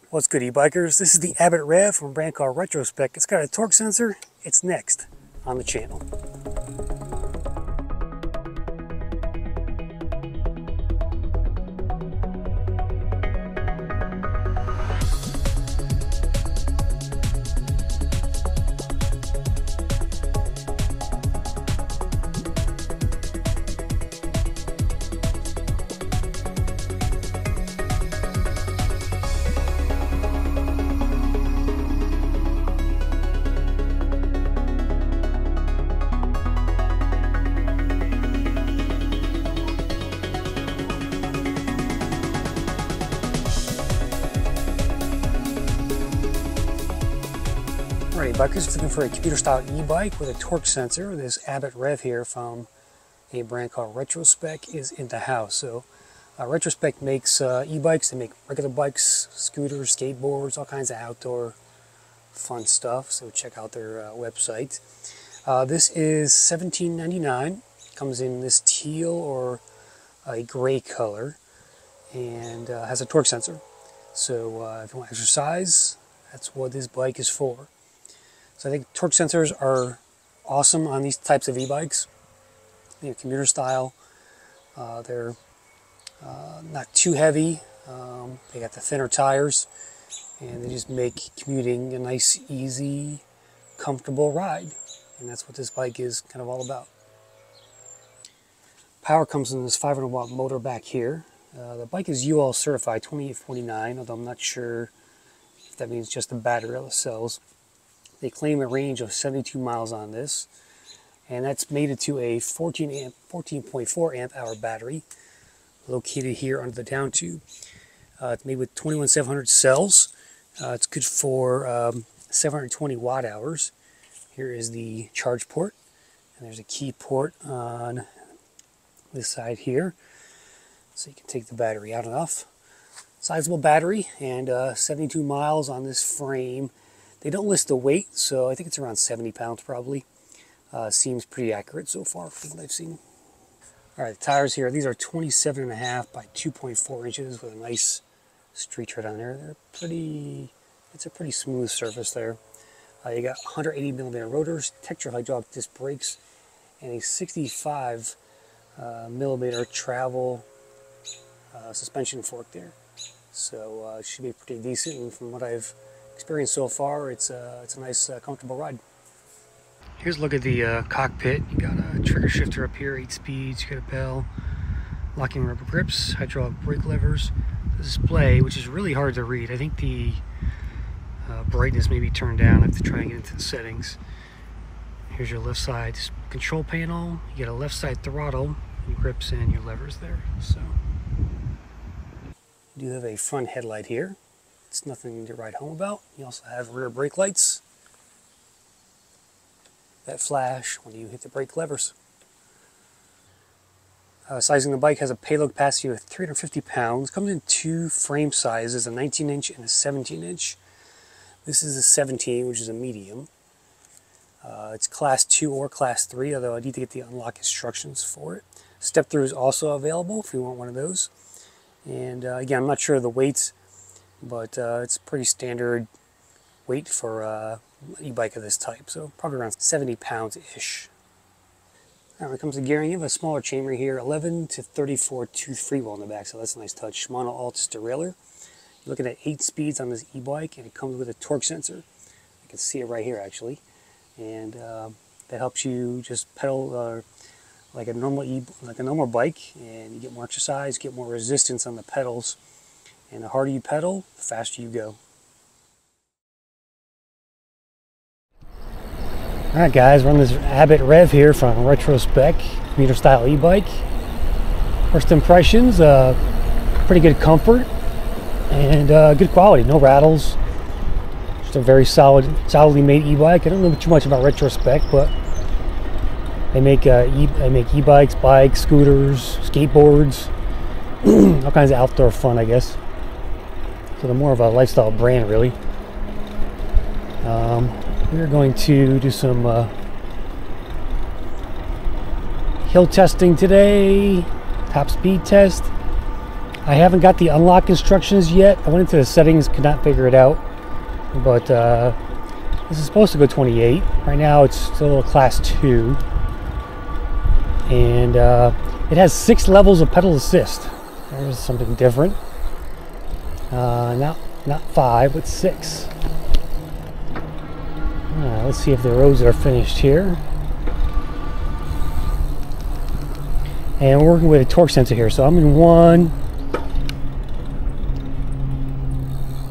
What's good, e-bikers? This is the Abbott Rev from a brand called Retrospec. It's got a torque sensor. It's next on the channel. Alright, bikers, looking for a commuter style e-bike with a torque sensor. This Abbott Rev here from a brand called Retrospec is in the house. So Retrospec makes e-bikes. They make regular bikes, scooters, skateboards, all kinds of outdoor fun stuff. So check out their website. This is $17.99. Comes in this teal or a gray color and has a torque sensor. So if you want to exercise, that's what this bike is for. So I think torque sensors are awesome on these types of e-bikes. They're commuter style. They're not too heavy. They got the thinner tires, and they just make commuting a nice, easy, comfortable ride. And that's what this bike is kind of all about. Power comes in this 500-watt motor back here. The bike is UL certified 2849, although I'm not sure if that means just the battery or the cells. They claim a range of 72 miles on this, and that's mated to a 14.4 amp hour battery located here under the down tube. It's made with 21700 cells. It's good for 720 watt hours. Here is the charge port, and there's a key port on this side here, so you can take the battery out and off. Sizable battery and 72 miles on this frame. They don't list the weight, so I think it's around 70 pounds probably. Seems pretty accurate so far from what I've seen. Alright, the tires here, these are 27.5 by 2.4 inches with a nice street tread on there. It's a pretty smooth surface there. You got 180 millimeter rotors, texture hydraulic disc brakes, and a 65 millimeter travel suspension fork there. So it should be pretty decent, and from what I've experienced so far, it's a nice, comfortable ride. Here's a look at the cockpit. You got a trigger shifter up here, 8 speeds. You got a bell, locking rubber grips, hydraulic brake levers. The display, which is really hard to read. I think the brightness may be turned down. I have to try and get into the settings. Here's your left side control panel. You got a left side throttle, your grips and your levers there. So you do have a front headlight here. It's nothing to write home about. You also have rear brake lights that flash when you hit the brake levers. Sizing the bike has a payload capacity of 350 pounds. Comes in two frame sizes, a 19-inch and a 17-inch. This is a 17, which is a medium. It's class 2 or class 3, although I need to get the unlock instructions for it. Step through is also available if you want one of those. And again, I'm not sure of the weights, but it's pretty standard weight for an e-bike of this type, so probably around 70 pounds-ish. When it comes to gearing, you have a smaller chainring here, 11 to 34 tooth freewheel in the back, so that's a nice touch. Shimano Altus derailleur. You're looking at 8 speeds on this e-bike, and it comes with a torque sensor. You can see it right here, actually. And that helps you just pedal like a normal bike, and you get more exercise, get more resistance on the pedals. And the harder you pedal, the faster you go. Alright guys, we're on this Abbott Rev here from Retrospec, commuter style e-bike. First impressions, pretty good comfort and good quality, no rattles. Just a very solidly made e-bike. I don't know too much about Retrospec, but they make e-bikes, bikes, scooters, skateboards, all kinds of outdoor fun, I guess. So they're more of a lifestyle brand, really. We're going to do some hill testing today, top speed test. I haven't got the unlock instructions yet. I went into the settings, could not figure it out. But this is supposed to go 28. Right now it's still a class 2. And it has 6 levels of pedal assist. There's something different. Not 5, but 6. Let's see if the roads are finished here. And we're working with a torque sensor here, so I'm in 1.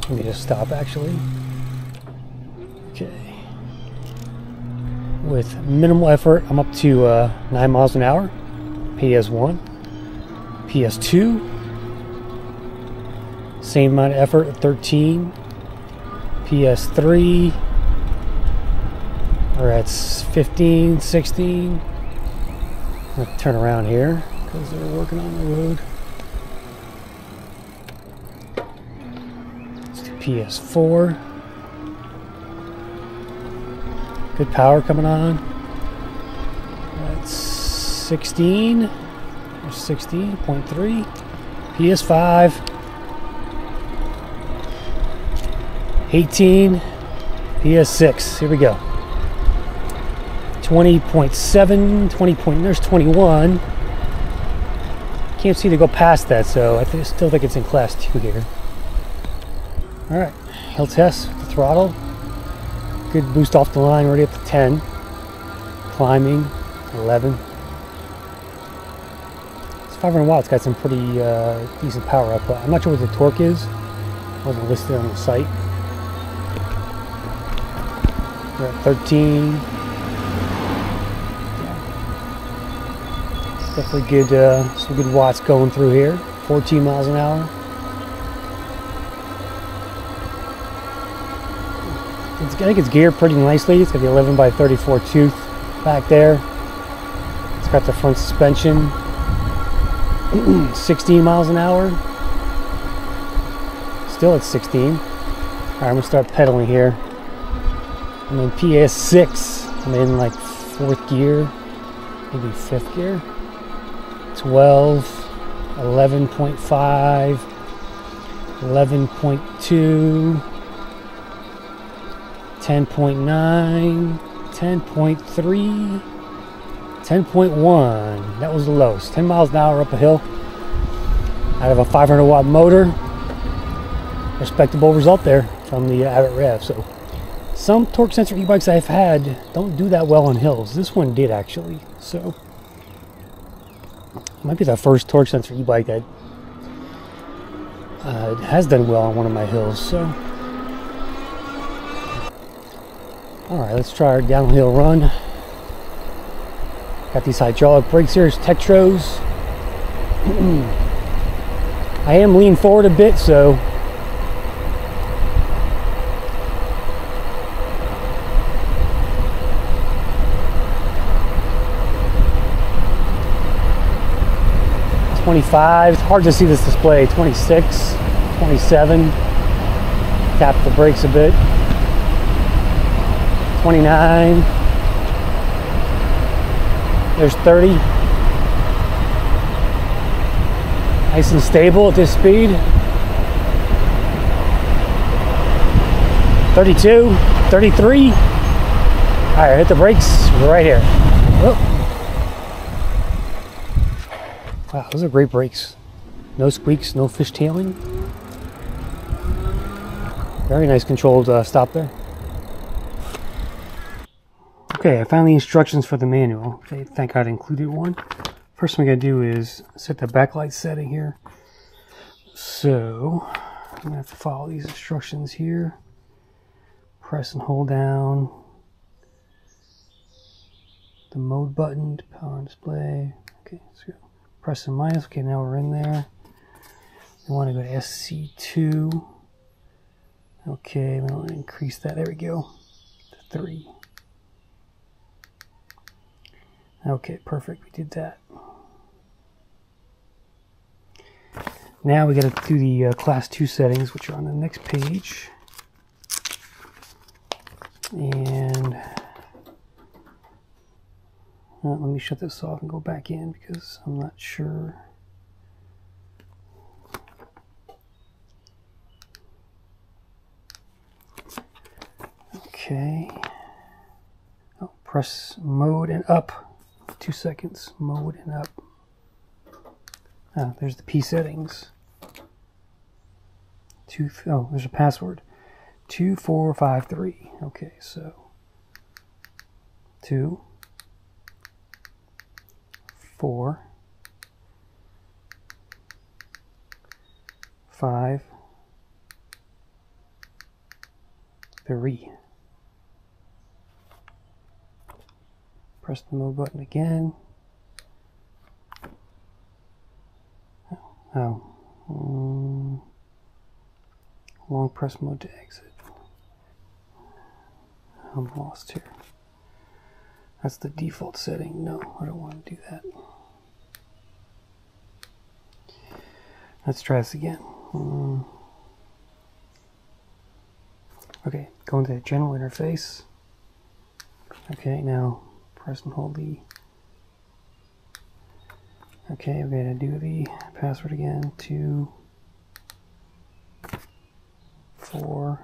Let me just stop actually. Okay. With minimal effort, I'm up to 9 miles an hour. PS1. PS2. Same amount of effort, 13. PS3. We're at 15, 16. I'm going to turn around here because they're working on the road. Let's do PS4. Good power coming on. That's 16. There's 16.3. PS5. 18. PS6. Here we go. 20.7, 20 point, there's 21. Can't seem to go past that, so I still think it's in class 2 here. Alright, hill test, the throttle. Good boost off the line, already up to 10. Climbing, 11. It's 500 watts, got some pretty decent power output. I'm not sure what the torque is. It wasn't listed on the site. We're at 13. Definitely good, some good watts going through here. 14 miles an hour. I think it's geared pretty nicely. It's got the 11 by 34 tooth back there. It's got the front suspension. 16 miles an hour. Still at 16. Alright, I'm going to start pedaling here. I'm in PS6. I'm in like 4th gear, maybe 5th gear. 12, 11.5, 11.2, 10.9, 10.3, 10.1. That was the lowest. 10 miles an hour up a hill out of a 500 watt motor. Respectable result there from the Abbott Rev. So some torque sensor e-bikes I've had don't do that well on hills. This one did actually. So it might be the first torque sensor e-bike that has done well on one of my hills. So, all right, let's try our downhill run. Got these hydraulic brakes here, Tetros. I am leaning forward a bit, so $25. It's hard to see this display. 26, 27. Tap the brakes a bit. 29. There's 30. Nice and stable at this speed. 32, 33. All right, hit the brakes right here. Oh. Wow, those are great brakes. No squeaks, no fishtailing. Very nice controlled stop there. Okay, I found the instructions for the manual. Okay, thank God I included one. First thing we gotta do is set the backlight setting here. So, I'm gonna have to follow these instructions here. Press and hold down the mode button to power on display. Okay, so press and minus. Okay, now we're in there. We want to go to SC2. Okay, we want to increase that. There we go. To 3. Okay, perfect. We did that. Now we got to do the class 2 settings, which are on the next page. And let me shut this off and go back in because I'm not sure. Okay. Oh, press mode and up. 2 seconds. Mode and up. Oh, there's the P settings. Oh, there's a password. 2453. Okay, so 2, 4, 5, 3. Press the mode button again. Oh. Long press mode to exit. I'm lost here. That's the default setting. No, I don't want to do that. Let's try this again. Okay, go into the general interface. Okay, now press and hold the... Okay, I'm going to do the password again. 2, 4,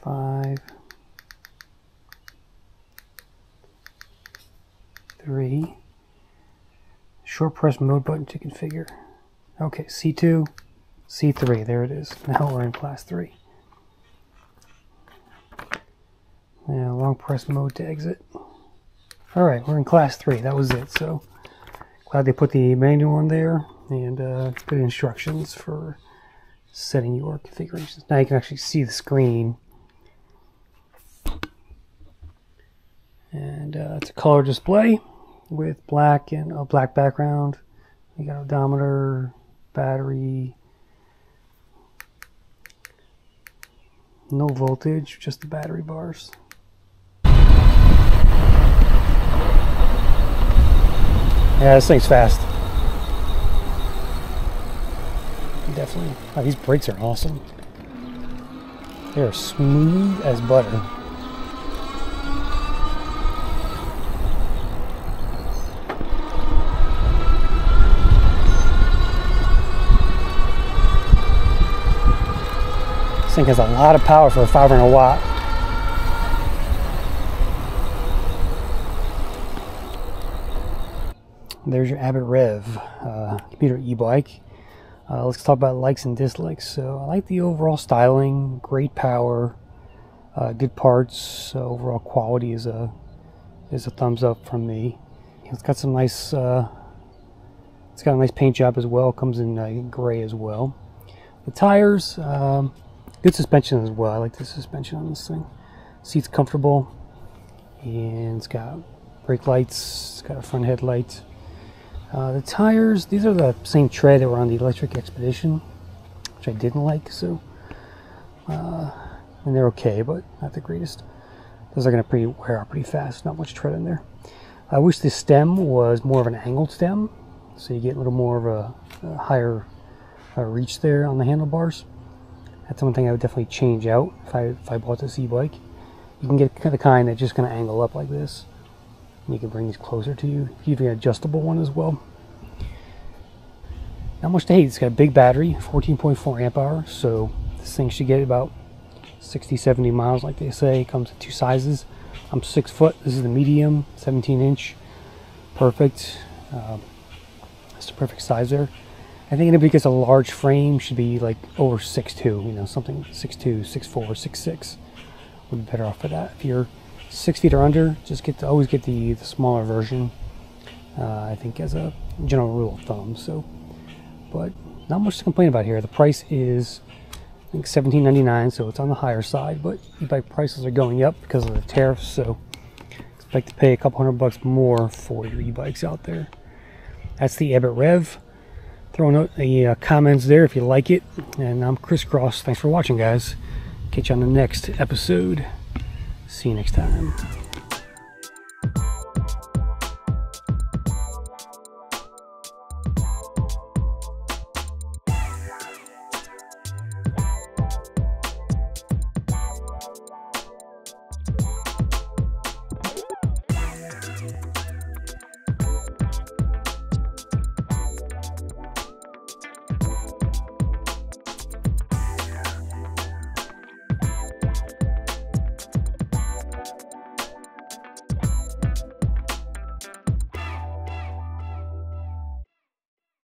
5, 3. Short press mode button to configure. Okay, C2, C3, there it is. Now we're in class 3. Now long press mode to exit. Alright, we're in class 3, that was it. So glad they put the manual in there and good instructions for setting your configurations. Now you can actually see the screen. And it's a color display with black and a black background. You got odometer, battery, no voltage, just the battery bars. Yeah, this thing's fast. Definitely. Oh, these brakes are awesome. They are smooth as butter. This thing has a lot of power for a 500 watt. There's your Abbott Rev Commuter Ebike. Let's talk about likes and dislikes. So I like the overall styling, great power, good parts. Overall quality is a thumbs up from me. It's got some nice. It's got a nice paint job as well. Comes in gray as well. The tires, good suspension as well. I like the suspension on this thing. Seat's comfortable, and it's got brake lights. It's got a front headlight. The tires, these are the same tread that were on the electric Expedition, which I didn't like, so and they're okay, but not the greatest. Those are going to wear out pretty fast, not much tread in there. I wish the stem was more of an angled stem, so you get a little more of a higher reach there on the handlebars. That's one thing I would definitely change out if I bought this e-bike. You can get the kind that's just going to angle up like this. You can bring these closer to you. You can get an adjustable one as well. Not much to hate. It's got a big battery, 14.4 amp hours, so this thing should get about 60-70 miles like they say. It comes in 2 sizes. I'm 6 foot. This is the medium, 17-inch. Perfect. That's the perfect size there. I think anybody gets a large frame should be like over 6'2", you know, something 6'2", 6'4", 6'6". Would be better off for that. If you're 6 feet or under, just always get the smaller version. I think as a general rule of thumb. So, but not much to complain about here. The price is I think $17.99, so it's on the higher side. But e-bike prices are going up because of the tariffs. So expect to pay a couple $100 more for your e-bikes out there. That's the Abbott Rev. Throw a note in the comments there if you like it. And I'm Chris Cross. Thanks for watching, guys. Catch you on the next episode. See you next time.